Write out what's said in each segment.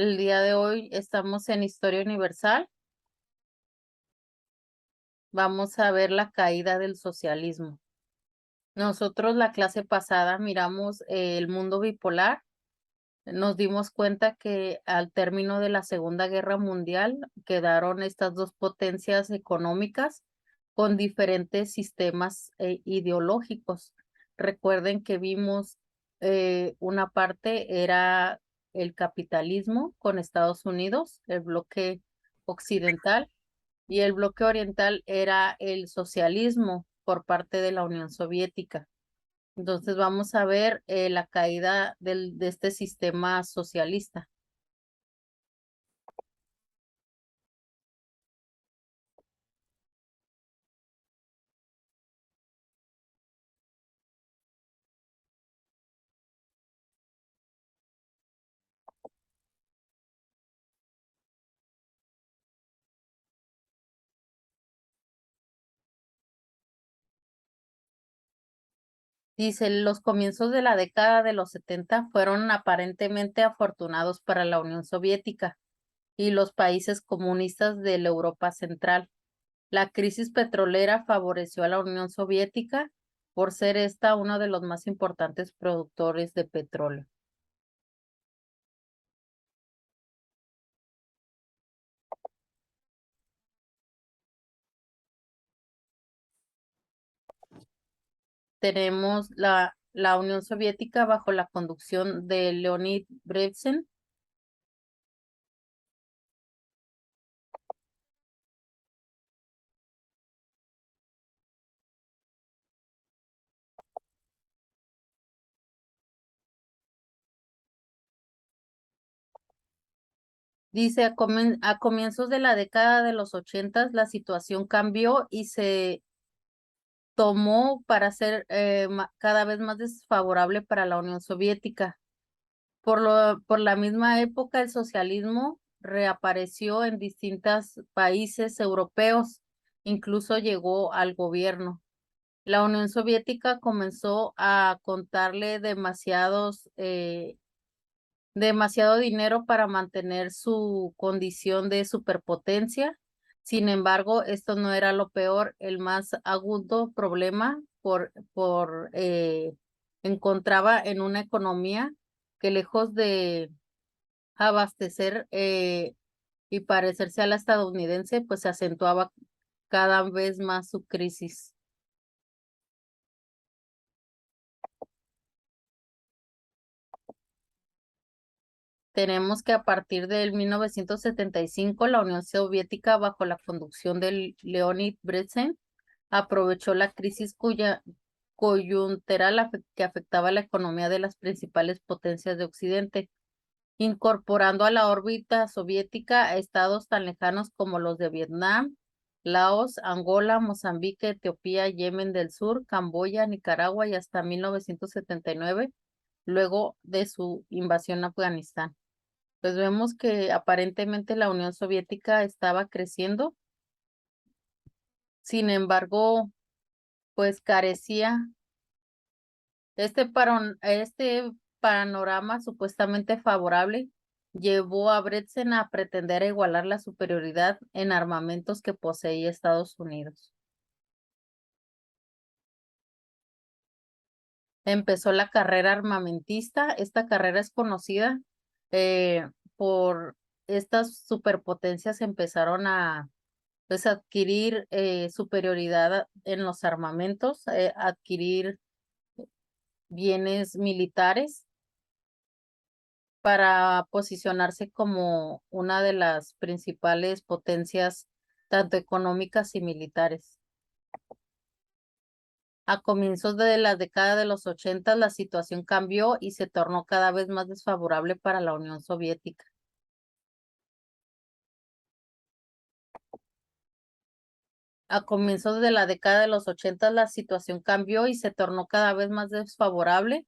El día de hoy estamos en Historia Universal. Vamos a ver la caída del socialismo. Nosotros la clase pasada miramos el mundo bipolar. Nos dimos cuenta que al término de la Segunda Guerra Mundial quedaron estas dos potencias económicas con diferentes sistemas ideológicos. Recuerden que vimos una parte era el capitalismo con Estados Unidos, el bloque occidental, y el bloque oriental era el socialismo por parte de la Unión Soviética. Entonces vamos a ver la caída de este sistema socialista. Dice, los comienzos de la década de los 70 fueron aparentemente afortunados para la Unión Soviética y los países comunistas de la Europa Central. La crisis petrolera favoreció a la Unión Soviética por ser esta uno de los más importantes productores de petróleo. Tenemos la Unión Soviética bajo la conducción de Leonid Brezhnev. Dice, a comienzos de la década de los 80 la situación cambió y se tomó para ser cada vez más desfavorable para la Unión Soviética. Por la misma época, el socialismo reapareció en distintos países europeos, incluso llegó al gobierno. La Unión Soviética comenzó a contarle demasiado dinero para mantener su condición de superpotencia. Sin embargo, esto no era lo peor. El más agudo problema encontraba en una economía que lejos de abastecer y parecerse a la estadounidense, pues se acentuaba cada vez más su crisis. Tenemos que a partir del 1975, la Unión Soviética, bajo la conducción de Leonid Brezhnev, aprovechó la crisis coyuntural que afectaba la economía de las principales potencias de Occidente, incorporando a la órbita soviética a estados tan lejanos como los de Vietnam, Laos, Angola, Mozambique, Etiopía, Yemen del Sur, Camboya, Nicaragua y hasta 1979, luego de su invasión a Afganistán. Pues vemos que aparentemente la Unión Soviética estaba creciendo, sin embargo, pues carecía este panorama supuestamente favorable llevó a Brezhnev a pretender igualar la superioridad en armamentos que poseía Estados Unidos. Empezó la carrera armamentista. Esta carrera es conocida eh, por estas superpotencias empezaron a pues adquirir superioridad en los armamentos, adquirir bienes militares para posicionarse como una de las principales potencias, tanto económicas y militares. A comienzos de la década de los 80, la situación cambió y se tornó cada vez más desfavorable para la Unión Soviética. A comienzos de la década de los 80, la situación cambió y se tornó cada vez más desfavorable.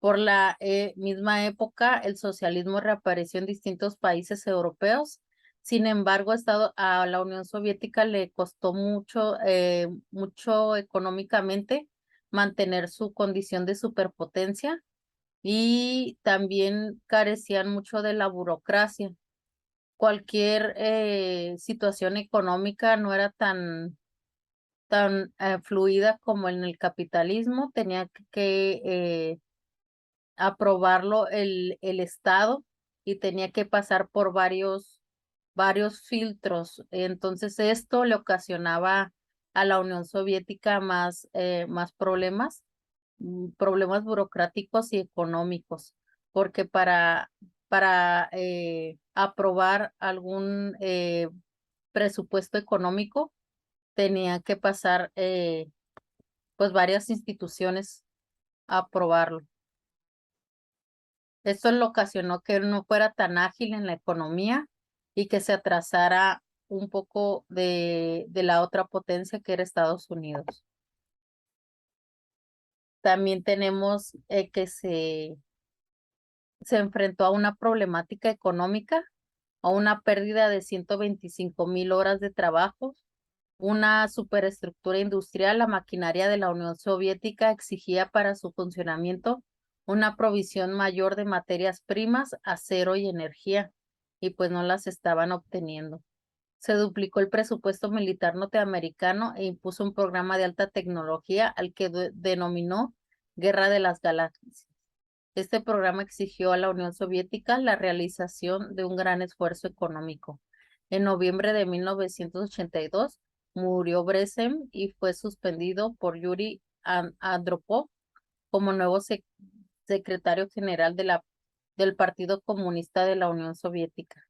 Por la misma época, el socialismo reapareció en distintos países europeos. Sin embargo, a la Unión Soviética le costó mucho económicamente mantener su condición de superpotencia. y también carecían mucho de la burocracia. Cualquier situación económica no era tan fluida como en el capitalismo, tenía que aprobarlo el Estado y tenía que pasar por varios filtros. Entonces esto le ocasionaba a la Unión Soviética más problemas, problemas burocráticos y económicos, porque para aprobar algún presupuesto económico tenía que pasar pues varias instituciones a aprobarlo. Esto lo ocasionó que no fuera tan ágil en la economía y que se atrasara un poco de la otra potencia que era Estados Unidos. También tenemos que se enfrentó a una problemática económica, a una pérdida de 125,000 horas de trabajo, una superestructura industrial. La maquinaria de la Unión Soviética exigía para su funcionamiento una provisión mayor de materias primas, acero y energía, y pues no las estaban obteniendo. Se duplicó el presupuesto militar norteamericano e impuso un programa de alta tecnología al que denominó Guerra de las Galaxias. Este programa exigió a la Unión Soviética la realización de un gran esfuerzo económico. En noviembre de 1982 murió Brezhnev y fue suspendido por Yuri Andropov como nuevo secretario general del Partido Comunista de la Unión Soviética.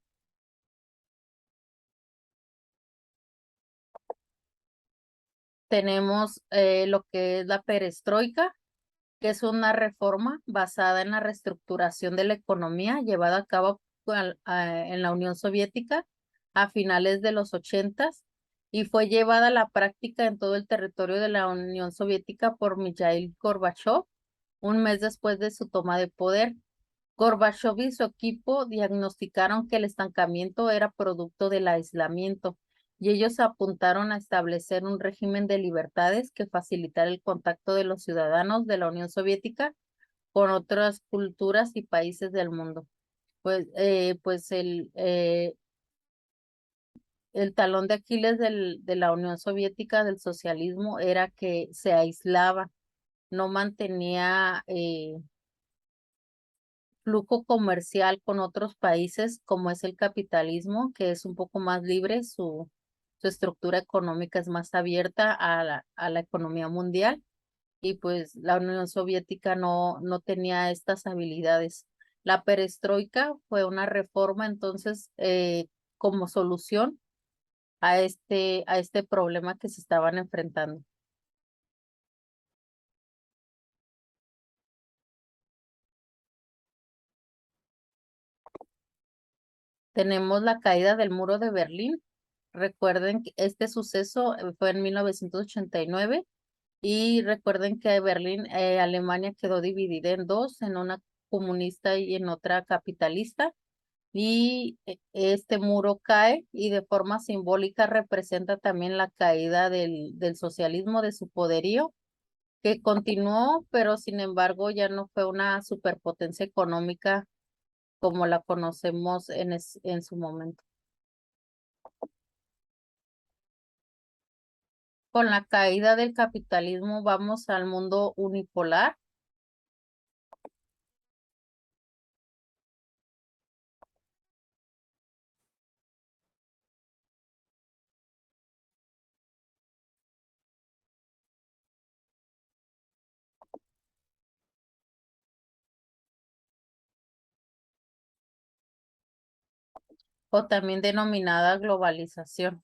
Tenemos lo que es la perestroika, que es una reforma basada en la reestructuración de la economía llevada a cabo en la Unión Soviética a finales de los 80 y fue llevada a la práctica en todo el territorio de la Unión Soviética por Mikhail Gorbachev un mes después de su toma de poder. Gorbachev y su equipo diagnosticaron que el estancamiento era producto del aislamiento y ellos apuntaron a establecer un régimen de libertades que facilitara el contacto de los ciudadanos de la Unión Soviética con otras culturas y países del mundo. Pues el talón de Aquiles de la Unión Soviética, del socialismo, era que se aislaba, no mantenía flujo comercial con otros países, como es el capitalismo, que es un poco más libre, su estructura económica es más abierta a la economía mundial, y pues la Unión Soviética no tenía estas habilidades. La perestroika fue una reforma entonces como solución a este problema que se estaban enfrentando. Tenemos la caída del muro de Berlín. Recuerden que este suceso fue en 1989 y recuerden que Berlín, Alemania quedó dividida en dos, en una comunista y en otra capitalista. Y este muro cae y de forma simbólica representa también la caída del socialismo, de su poderío, que continuó, pero sin embargo ya no fue una superpotencia económica como la conocemos en su momento. Con la caída del capitalismo vamos al mundo unipolar o también denominada globalización.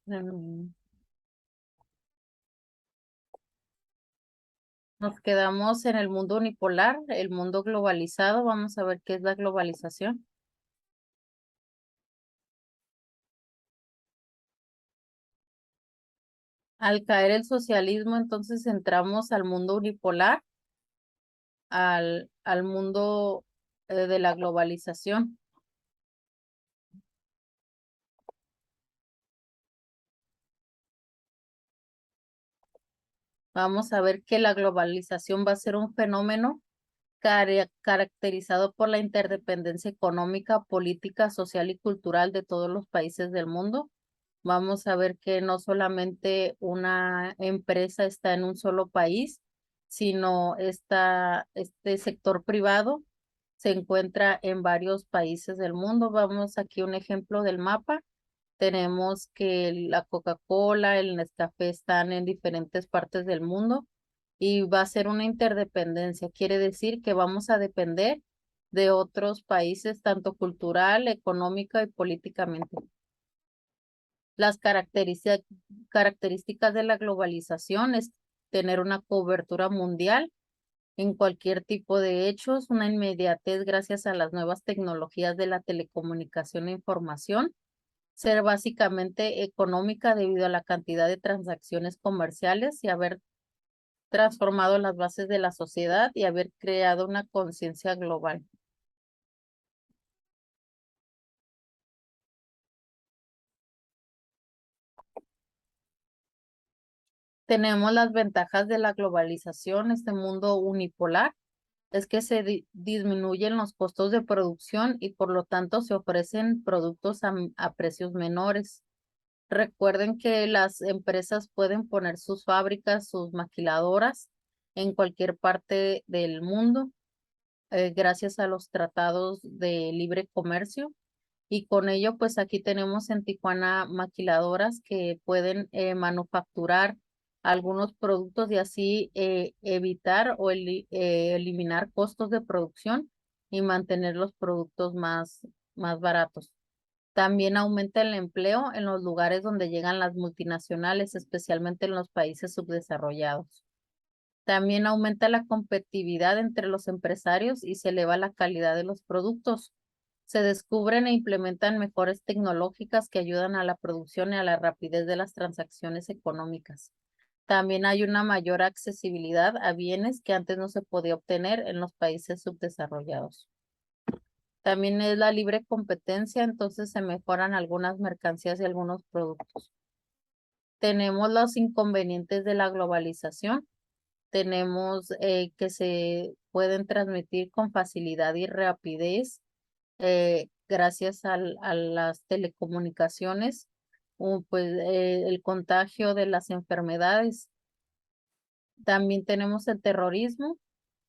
Mm, Nos quedamos en el mundo unipolar, el mundo globalizado. Vamos a ver qué es la globalización. Al caer el socialismo, entonces entramos al mundo unipolar, al mundo de la globalización. Vamos a ver que la globalización va a ser un fenómeno caracterizado por la interdependencia económica, política, social y cultural de todos los países del mundo. Vamos a ver que no solamente una empresa está en un solo país, sino este sector privado se encuentra en varios países del mundo. Vamos aquí un ejemplo del mapa. Tenemos que la Coca-Cola, el Nescafé están en diferentes partes del mundo y va a ser una interdependencia. Quiere decir que vamos a depender de otros países, tanto cultural, económica y políticamente. Las características de la globalización es tener una cobertura mundial en cualquier tipo de hechos, una inmediatez gracias a las nuevas tecnologías de la telecomunicación e información, ser básicamente económica debido a la cantidad de transacciones comerciales y haber transformado las bases de la sociedad y haber creado una conciencia global. Tenemos las ventajas de la globalización, este mundo unipolar, es que se disminuyen los costos de producción y por lo tanto se ofrecen productos a precios menores. Recuerden que las empresas pueden poner sus fábricas, sus maquiladoras en cualquier parte del mundo, gracias a los tratados de libre comercio. Y con ello, pues aquí tenemos en Tijuana maquiladoras que pueden manufacturar algunos productos y así evitar o eliminar costos de producción y mantener los productos más baratos. También aumenta el empleo en los lugares donde llegan las multinacionales, especialmente en los países subdesarrollados. También aumenta la competitividad entre los empresarios y se eleva la calidad de los productos. Se descubren e implementan mejores tecnológicas que ayudan a la producción y a la rapidez de las transacciones económicas. También hay una mayor accesibilidad a bienes que antes no se podía obtener en los países subdesarrollados. También es la libre competencia, entonces se mejoran algunas mercancías y algunos productos. Tenemos los inconvenientes de la globalización. Tenemos que se pueden transmitir con facilidad y rapidez gracias a las telecomunicaciones, pues el contagio de las enfermedades. También tenemos el terrorismo.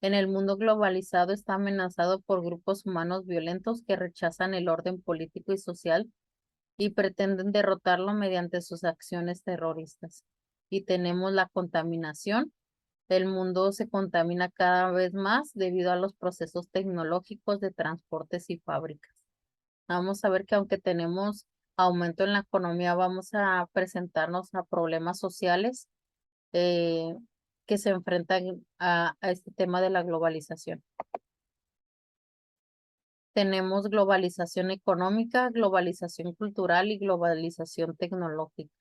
En el mundo globalizado está amenazado por grupos humanos violentos que rechazan el orden político y social y pretenden derrotarlo mediante sus acciones terroristas. Y tenemos la contaminación. El mundo se contamina cada vez más debido a los procesos tecnológicos de transportes y fábricas. Vamos a ver que aunque tenemos aumento en la economía, vamos a presentarnos a problemas sociales eh, que se enfrentan a este tema de la globalización. Tenemos globalización económica, globalización cultural y globalización tecnológica.